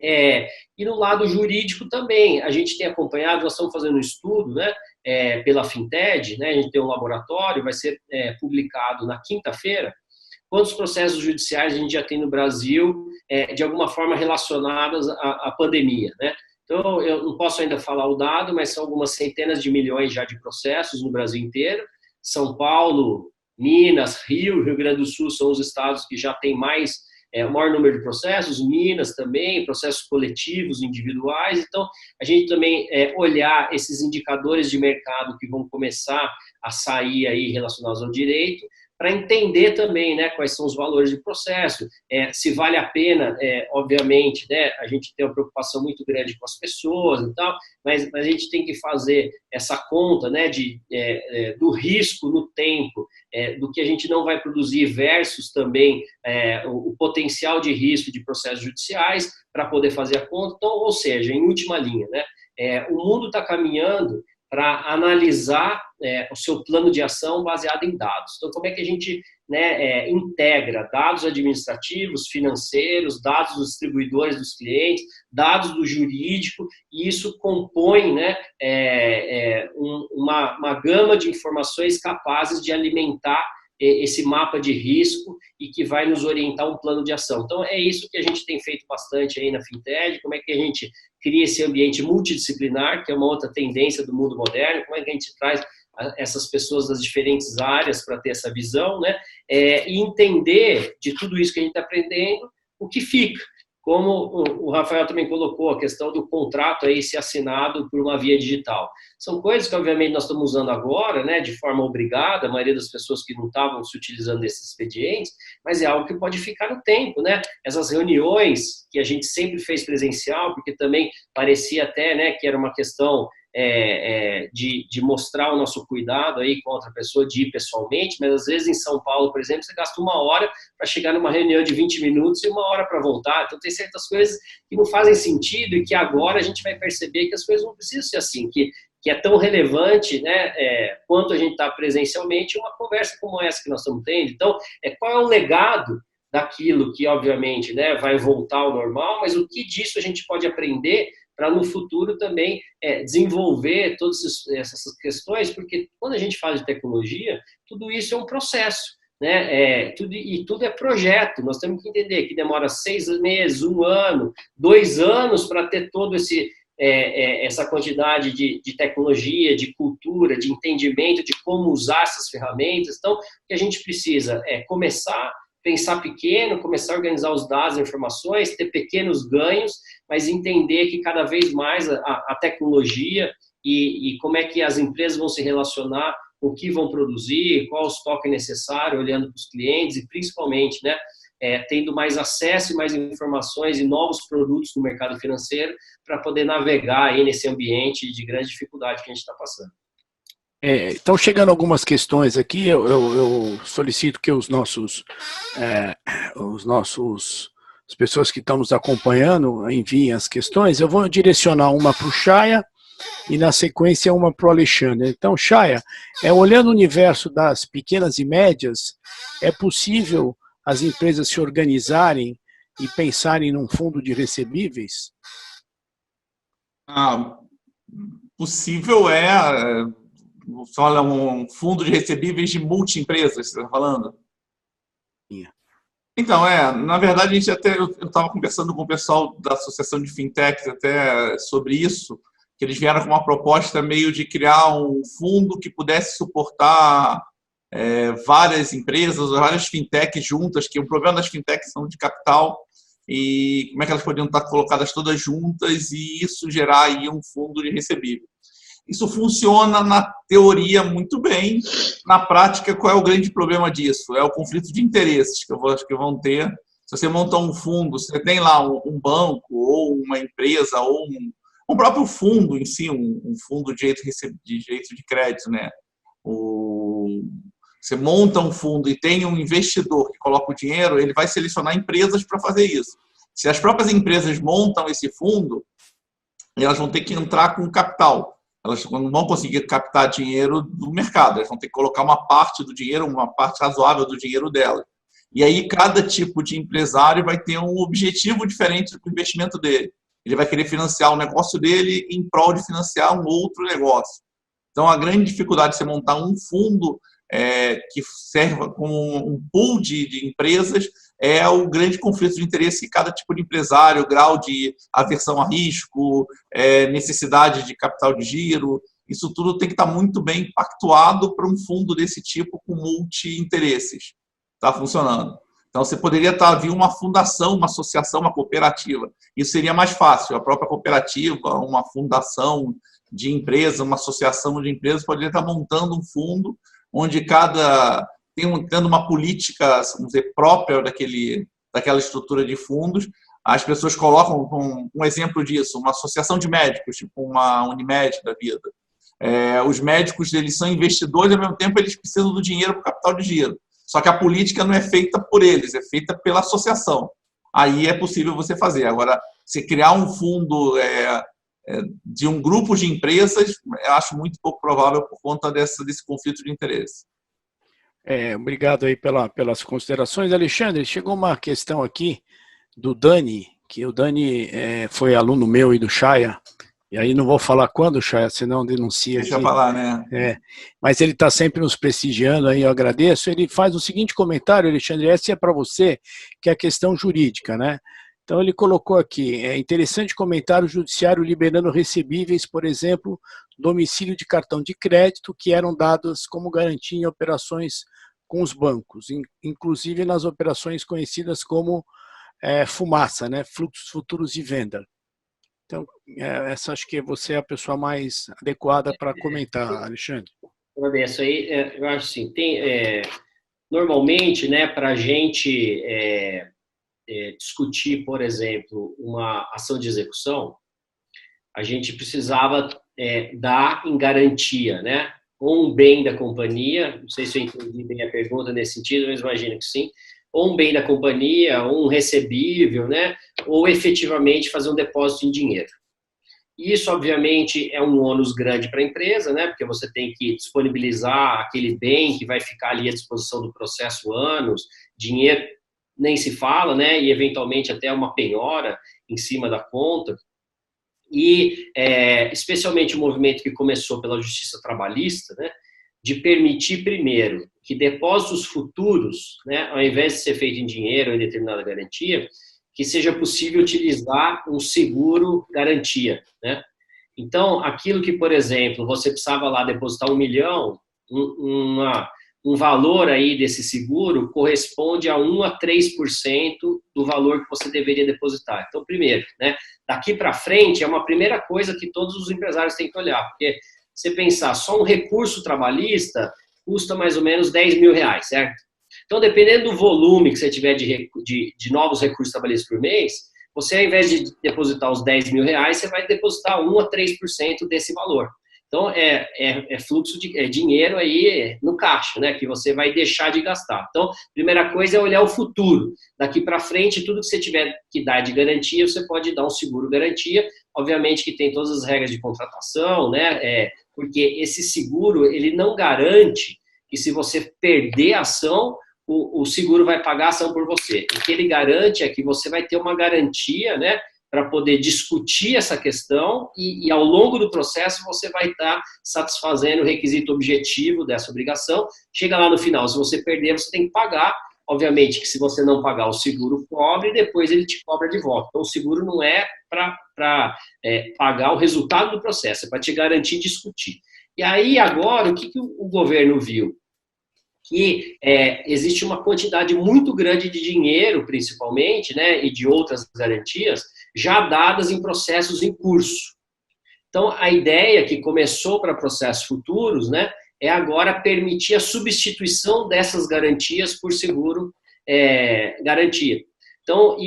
E no lado jurídico também, a gente tem acompanhado, nós estamos fazendo um estudo, né, pela Finted, né, a gente tem um laboratório, vai ser publicado na quinta-feira. Quantos processos judiciais a gente já tem no Brasil, de alguma forma relacionados à pandemia, né? Então, eu não posso ainda falar o dado, mas são algumas centenas de milhões já de processos no Brasil inteiro. São Paulo, Minas, Rio Grande do Sul são os estados que já têm o maior número de processos, Minas também, processos coletivos, individuais. Então, a gente também olhar esses indicadores de mercado que vão começar a sair aí relacionados ao direito, para entender também, né, quais são os valores de processo, se vale a pena, obviamente, né, a gente tem uma preocupação muito grande com as pessoas e tal, mas a gente tem que fazer essa conta, né, do risco no tempo, do que a gente não vai produzir versus também o potencial de risco de processos judiciais para poder fazer a conta. Então, ou seja, em última linha, né, o mundo está caminhando para analisar o seu plano de ação baseado em dados. Então, como é que a gente, né, integra dados administrativos, financeiros, dados dos distribuidores dos clientes, dados do jurídico, e isso compõe, né, uma gama de informações capazes de alimentar esse mapa de risco e que vai nos orientar um plano de ação. Então, é isso que a gente tem feito bastante aí na Finted, como é que a gente cria esse ambiente multidisciplinar, que é uma outra tendência do mundo moderno, como é que a gente traz essas pessoas das diferentes áreas para ter essa visão, né, e entender de tudo isso que a gente está aprendendo, o que fica. Como o Rafael também colocou, a questão do contrato aí ser assinado por uma via digital. São coisas que, obviamente, nós estamos usando agora, né, de forma obrigada, a maioria das pessoas que não estavam se utilizando desses expedientes, mas é algo que pode ficar no tempo, né? Essas reuniões que a gente sempre fez presencial, porque também parecia até, né, que era uma questão de mostrar o nosso cuidado aí com outra pessoa, de ir pessoalmente, mas às vezes em São Paulo, por exemplo, você gasta 1 hora para chegar numa reunião de 20 minutos e 1 hora para voltar. Então tem certas coisas que não fazem sentido e que agora a gente vai perceber que as coisas não precisam ser assim, que é tão relevante, né, quanto a gente está presencialmente, uma conversa como essa que nós estamos tendo. Então, qual é o legado daquilo que, obviamente, né, vai voltar ao normal, mas o que disso a gente pode aprender para no futuro também desenvolver todas essas questões, porque quando a gente fala de tecnologia, tudo isso é um processo, né? Tudo é projeto. Nós temos que entender que demora 6 meses, 1 ano, 2 anos para ter todo essa quantidade de tecnologia, de cultura, de entendimento de como usar essas ferramentas. Então, o que a gente precisa é começar, pensar pequeno, começar a organizar os dados, as informações, ter pequenos ganhos, mas entender que cada vez mais a tecnologia e como é que as empresas vão se relacionar, o que vão produzir, qual o estoque necessário, olhando para os clientes e principalmente, né, tendo mais acesso e mais informações e novos produtos no mercado financeiro para poder navegar aí nesse ambiente de grande dificuldade que a gente está passando. Então, chegando algumas questões aqui, eu solicito que as pessoas que estão nos acompanhando enviem as questões. Eu vou direcionar uma para o Chaya e, na sequência, uma para o Alexandre. Então, Chaya, olhando o universo das pequenas e médias, é possível as empresas se organizarem e pensarem num fundo de recebíveis? Possível olha, um fundo de recebíveis de multi-empresas, você está falando? Yeah. Então, na verdade, eu estava conversando com o pessoal da Associação de Fintechs até sobre isso, que eles vieram com uma proposta meio de criar um fundo que pudesse suportar várias empresas, várias fintechs juntas, que o problema das fintechs são de capital, e como é que elas poderiam estar colocadas todas juntas e isso gerar aí um fundo de recebível. Isso funciona na teoria muito bem, na prática qual é o grande problema disso? É o conflito de interesses que eu acho que vão ter. Se você monta um fundo, você tem lá um banco ou uma empresa ou um próprio fundo em si, um fundo de jeito de crédito, né? Você monta um fundo e tem um investidor que coloca o dinheiro, ele vai selecionar empresas para fazer isso. Se as próprias empresas montam esse fundo, elas vão ter que entrar com capital. Elas não vão conseguir captar dinheiro do mercado, elas vão ter que colocar uma parte do dinheiro, uma parte razoável do dinheiro delas. E aí cada tipo de empresário vai ter um objetivo diferente do investimento dele. Ele vai querer financiar o negócio dele em prol de financiar um outro negócio. Então, a grande dificuldade de você montar um fundo que serva como um pool de empresas é o grande conflito de interesse que cada tipo de empresário, grau de aversão a risco, necessidade de capital de giro, isso tudo tem que estar muito bem pactuado para um fundo desse tipo com multi-interesses. Está funcionando. Então, você poderia vir uma fundação, uma associação, uma cooperativa. Isso seria mais fácil. A própria cooperativa, uma fundação de empresa, uma associação de empresas, poderia estar montando um fundo onde tendo uma política, vamos dizer, própria daquela estrutura de fundos. As pessoas colocam, um exemplo disso, uma associação de médicos, tipo uma Unimed da vida. Os médicos, eles são investidores, ao mesmo tempo eles precisam do dinheiro para o capital de giro. Só que a política não é feita por eles, é feita pela associação. Aí é possível você fazer. Agora, se criar um fundo de um grupo de empresas, eu acho muito pouco provável por conta desse conflito de interesse. Obrigado aí pelas considerações. Alexandre, chegou uma questão aqui do Dani, que o Dani foi aluno meu e do Chaya, e aí não vou falar quando, Chaya, senão denuncia. Deixa eu falar, né? Mas ele está sempre nos prestigiando, aí eu agradeço. Ele faz o seguinte comentário, Alexandre, essa é para você, que é a questão jurídica, né? Então ele colocou aqui, é interessante comentar o judiciário liberando recebíveis, por exemplo, domicílio de cartão de crédito que eram dados como garantia em operações com os bancos, inclusive nas operações conhecidas como fumaça, né? Fluxos futuros de venda. Então, essa acho que você é a pessoa mais adequada para comentar, Alexandre. Agradeço aí. Eu acho assim, normalmente, né, para a gente discutir, por exemplo, uma ação de execução, a gente precisava dar em garantia, né, ou um bem da companhia, não sei se eu entendi bem a pergunta nesse sentido, mas imagino que sim, ou um bem da companhia, ou um recebível, né, ou efetivamente fazer um depósito em dinheiro. Isso, obviamente, é um ônus grande para a empresa, né, porque você tem que disponibilizar aquele bem que vai ficar ali à disposição do processo anos, dinheiro nem se fala, né, e eventualmente até uma penhora em cima da conta. E, especialmente o movimento que começou pela Justiça Trabalhista, né, de permitir, primeiro, que depósitos futuros, né, ao invés de ser feito em dinheiro ou em determinada garantia, que seja possível utilizar um seguro garantia, né? Então, aquilo que, por exemplo, você precisava lá depositar 1 milhão, um valor aí desse seguro corresponde a 1 a 3% do valor que você deveria depositar. Então, primeiro, né, daqui para frente é uma primeira coisa que todos os empresários têm que olhar, porque você pensar, só um recurso trabalhista custa mais ou menos 10 mil reais, certo? Então, dependendo do volume que você tiver de novos recursos trabalhistas por mês, você, ao invés de depositar os 10 mil reais, você vai depositar 1 a 3% desse valor. Então, é fluxo de dinheiro aí no caixa, né, que você vai deixar de gastar. Então, primeira coisa é olhar o futuro. Daqui para frente, tudo que você tiver que dar de garantia, você pode dar um seguro garantia. Obviamente que tem todas as regras de contratação, né, porque esse seguro, ele não garante que se você perder a ação, o seguro vai pagar a ação por você. O que ele garante é que você vai ter uma garantia, né, para poder discutir essa questão e ao longo do processo você vai estar satisfazendo o requisito objetivo dessa obrigação. Chega lá no final, se você perder, você tem que pagar. Obviamente que se você não pagar, o seguro cobre e depois ele te cobra de volta. Então, o seguro não é para pagar o resultado do processo, é para te garantir discutir. E aí, agora, o que o governo viu? que existe uma quantidade muito grande de dinheiro, principalmente, né, e de outras garantias, já dadas em processos em curso. Então, a ideia que começou para processos futuros, né, é agora permitir a substituição dessas garantias por seguro garantia. Então,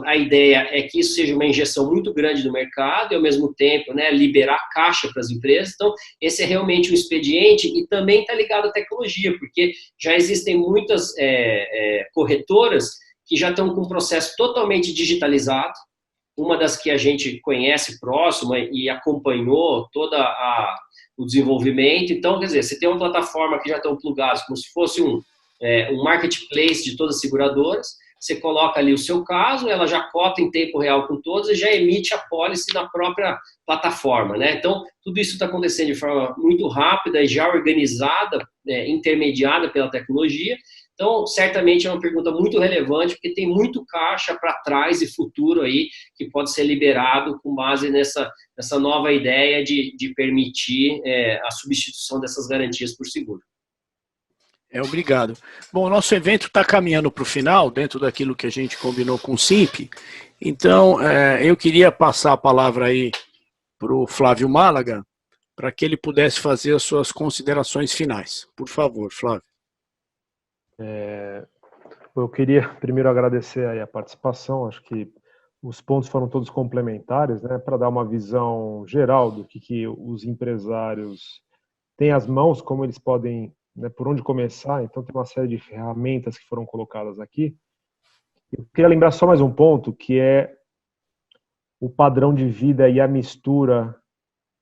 a ideia é que isso seja uma injeção muito grande no mercado e, ao mesmo tempo, né, liberar caixa para as empresas. Então, esse é realmente um expediente e também está ligado à tecnologia, porque já existem muitas corretoras que já estão com um processo totalmente digitalizado. Uma das que a gente conhece próxima e acompanhou todo o desenvolvimento. Então, quer dizer, você tem uma plataforma que já estão plugados, como se fosse um marketplace de todas as seguradoras. Você coloca ali o seu caso, ela já cota em tempo real com todos e já emite a pólice na própria plataforma, né? Então, tudo isso está acontecendo de forma muito rápida e já organizada, intermediada pela tecnologia. Então, certamente é uma pergunta muito relevante, porque tem muito caixa para trás e futuro aí que pode ser liberado com base nessa nova ideia de permitir a substituição dessas garantias por seguro. Obrigado. Bom, o nosso evento está caminhando para o final, dentro daquilo que a gente combinou com o SIMP. Então, eu queria passar a palavra aí para o Flávio Málaga, para que ele pudesse fazer as suas considerações finais. Por favor, Flávio. Eu queria primeiro agradecer aí a participação, acho que os pontos foram todos complementares, né, para dar uma visão geral do que os empresários têm às mãos, como eles podem, né, por onde começar. Então tem uma série de ferramentas que foram colocadas aqui. Eu queria lembrar só mais um ponto, que é o padrão de vida e a mistura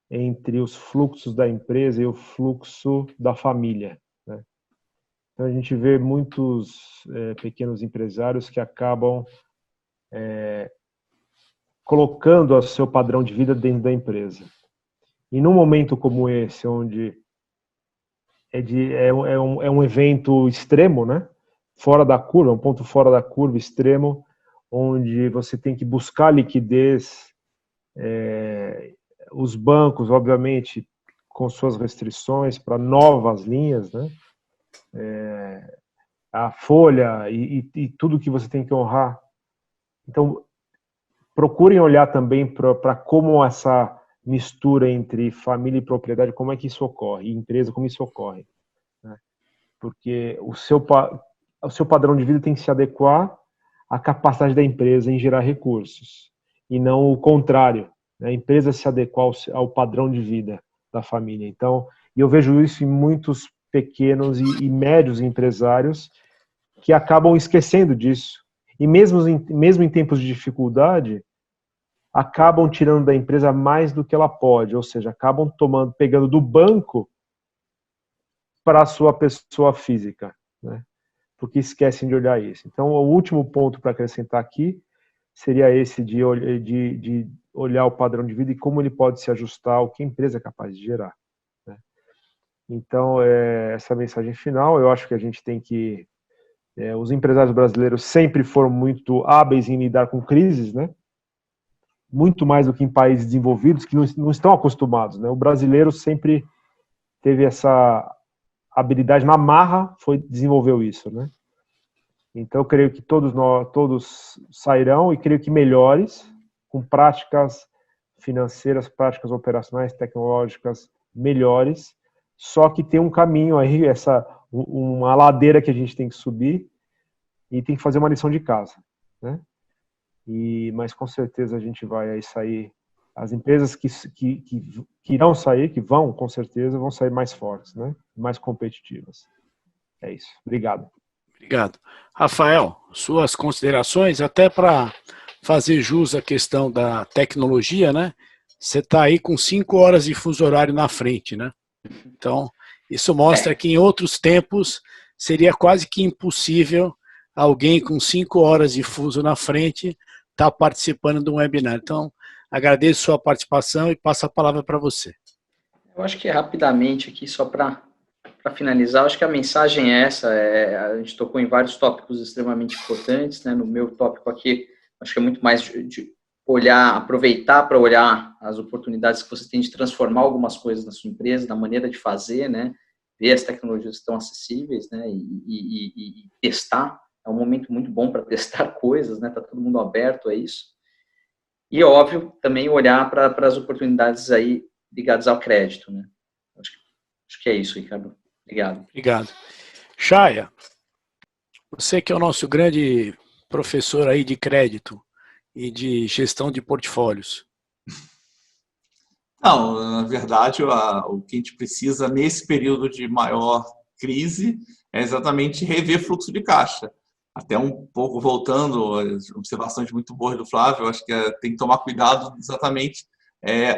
entre os fluxos da empresa e o fluxo da família, né? Então a gente vê muitos pequenos empresários que acabam colocando o seu padrão de vida dentro da empresa. E num momento como esse, onde é um evento extremo, né? Fora da curva, um ponto fora da curva extremo, onde você tem que buscar liquidez, os bancos, obviamente, com suas restrições para novas linhas, né? A folha e tudo que você tem que honrar. Então, procurem olhar também para como essa mistura entre família e propriedade, como é que isso ocorre, e empresa, como isso ocorre, né? Porque o seu padrão de vida tem que se adequar à capacidade da empresa em gerar recursos, e não o contrário, né? A empresa se adequar ao padrão de vida da família. Então, e eu vejo isso em muitos pequenos e médios empresários que acabam esquecendo disso. E mesmo em tempos de dificuldade, acabam tirando da empresa mais do que ela pode, ou seja, acabam pegando do banco para a sua pessoa física, né? Porque esquecem de olhar isso. Então, o último ponto para acrescentar aqui seria esse de olhar o padrão de vida e como ele pode se ajustar ao que a empresa é capaz de gerar, né? Então, essa mensagem final, eu acho que a gente tem que... os empresários brasileiros sempre foram muito hábeis em lidar com crises, né? Muito mais do que em países desenvolvidos que não estão acostumados, né? O brasileiro sempre teve essa habilidade, na marra, desenvolveu isso, né? Então, eu creio que todos sairão, e creio que melhores, com práticas financeiras, práticas operacionais, tecnológicas melhores, só que tem um caminho aí, uma ladeira que a gente tem que subir e tem que fazer uma lição de casa, né? Mas com certeza a gente vai aí sair, as empresas que irão sair, que vão, com certeza, vão sair mais fortes, né? Mais competitivas. É isso. Obrigado. Obrigado. Rafael, suas considerações, até para fazer jus à questão da tecnologia, né? Você está aí com 5 horas de fuso horário na frente, né? Então, isso mostra que em outros tempos seria quase que impossível alguém com 5 horas de fuso na frente estar participando de um webinar. Então, agradeço sua participação e passo a palavra para você. Eu acho que rapidamente aqui, só para finalizar, acho que a mensagem é essa, a gente tocou em vários tópicos extremamente importantes, né? No meu tópico aqui, acho que é muito mais de olhar, aproveitar para olhar as oportunidades que você tem de transformar algumas coisas na sua empresa, na maneira de fazer, né? ver as tecnologias que estão acessíveis, né, e testar. É um momento muito bom para testar coisas, né, está todo mundo aberto a isso. E, óbvio, também olhar para as oportunidades aí ligadas ao crédito, né. Acho que é isso, Ricardo. Obrigado. Obrigado. Chaya, você que é o nosso grande professor aí de crédito e de gestão de portfólios. Não, na verdade, o que a gente precisa nesse período de maior crise é exatamente rever fluxo de caixa. Até um pouco voltando às observações muito boas do Flávio, eu acho que tem que tomar cuidado exatamente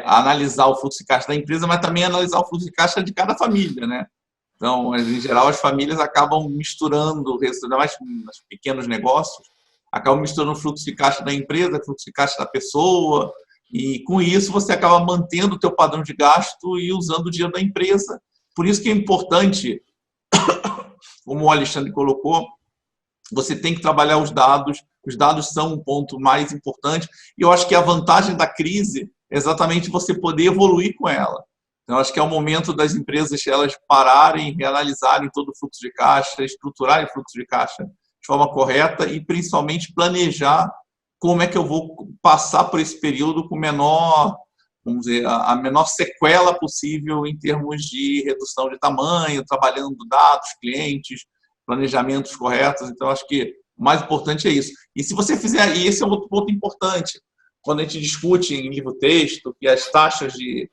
analisar o fluxo de caixa da empresa, mas também analisar o fluxo de caixa de cada família, né? Então, em geral, as famílias acabam misturando, ainda mais nos pequenos negócios, acabam misturando o fluxo de caixa da empresa, o fluxo de caixa da pessoa, e com isso você acaba mantendo o teu padrão de gasto e usando o dinheiro da empresa. Por isso que é importante, como o Alexandre colocou, você tem que trabalhar os dados são um ponto mais importante, e eu acho que a vantagem da crise é exatamente você poder evoluir com ela. Então, acho que é o momento das empresas elas pararem, reanalisarem todo o fluxo de caixa, estruturarem o fluxo de caixa de forma correta e, principalmente, planejar como é que eu vou passar por esse período com menor, vamos dizer, a menor sequela possível em termos de redução de tamanho, trabalhando dados, clientes, planejamentos corretos. Então, acho que o mais importante é isso. E se você fizer, e esse é outro ponto importante, quando a gente discute em livro-texto que as taxas de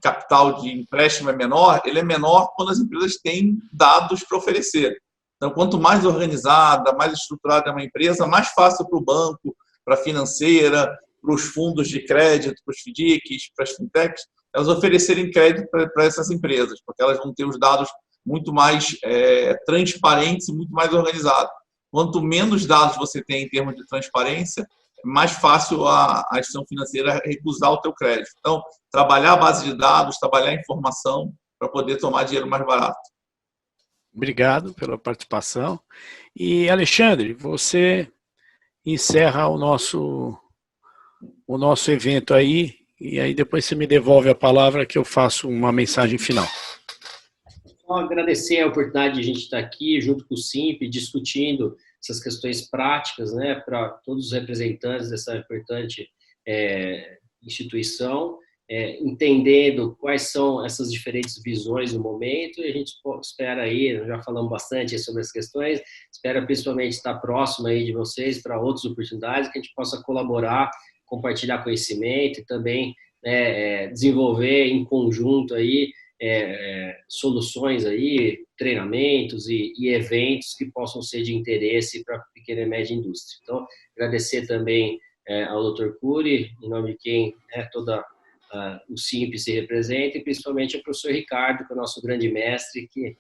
capital de empréstimo é menor, ele é menor quando as empresas têm dados para oferecer. Então, quanto mais organizada, mais estruturada é uma empresa, mais fácil para o banco, para a financeira, para os fundos de crédito, para os FDICs, para as fintechs, elas oferecerem crédito para essas empresas, porque elas vão ter os dados muito mais transparentes e muito mais organizados. Quanto menos dados você tem em termos de transparência, mais fácil a instituição financeira recusar o teu crédito. Então, trabalhar a base de dados, trabalhar a informação para poder tomar dinheiro mais barato. Obrigado pela participação. E, Alexandre, você encerra o nosso evento aí, e aí depois você me devolve a palavra que eu faço uma mensagem final. Só agradecer a oportunidade de a gente estar aqui junto com o SIMP, discutindo essas questões práticas, né, para todos os representantes dessa importante instituição, entendendo quais são essas diferentes visões no momento, e a gente espera aí, já falamos bastante sobre as questões, espera principalmente estar próximo aí de vocês para outras oportunidades, que a gente possa colaborar, compartilhar conhecimento e também desenvolver em conjunto aí soluções aí, treinamentos e eventos que possam ser de interesse para a pequena e média indústria. Então, agradecer também ao Dr. Cury, em nome de quem toda o SIMP se representa, e principalmente ao professor Ricardo, que é o nosso grande mestre, que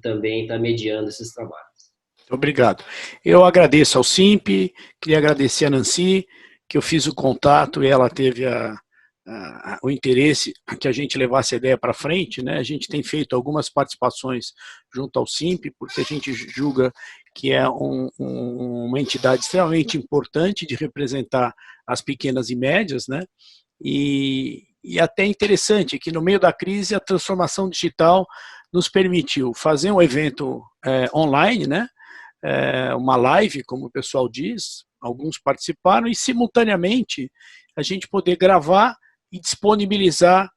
também está mediando esses trabalhos. Obrigado. Eu agradeço ao SIMP, queria agradecer a Nancy, que eu fiz o contato e ela teve o interesse que a gente levasse a ideia para frente, né? A gente tem feito algumas participações junto ao SIMP, porque a gente julga que é uma entidade extremamente importante de representar as pequenas e médias, né? E até interessante que no meio da crise a transformação digital nos permitiu fazer um evento online, né? Uma live, como o pessoal diz, alguns participaram, e simultaneamente a gente poder gravar e disponibilizar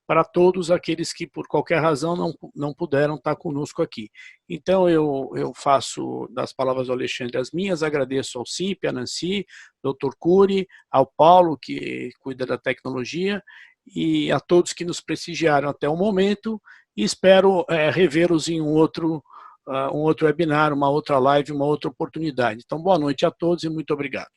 para todos aqueles que por qualquer razão não puderam estar conosco aqui. Então eu faço das palavras do Alexandre as minhas, agradeço ao SIMP, a Nancy, Dr. Cury, ao Paulo, que cuida da tecnologia, e a todos que nos prestigiaram até o momento, e espero revê-los em um outro webinar, uma outra live, uma outra oportunidade. Então, boa noite a todos e muito obrigado.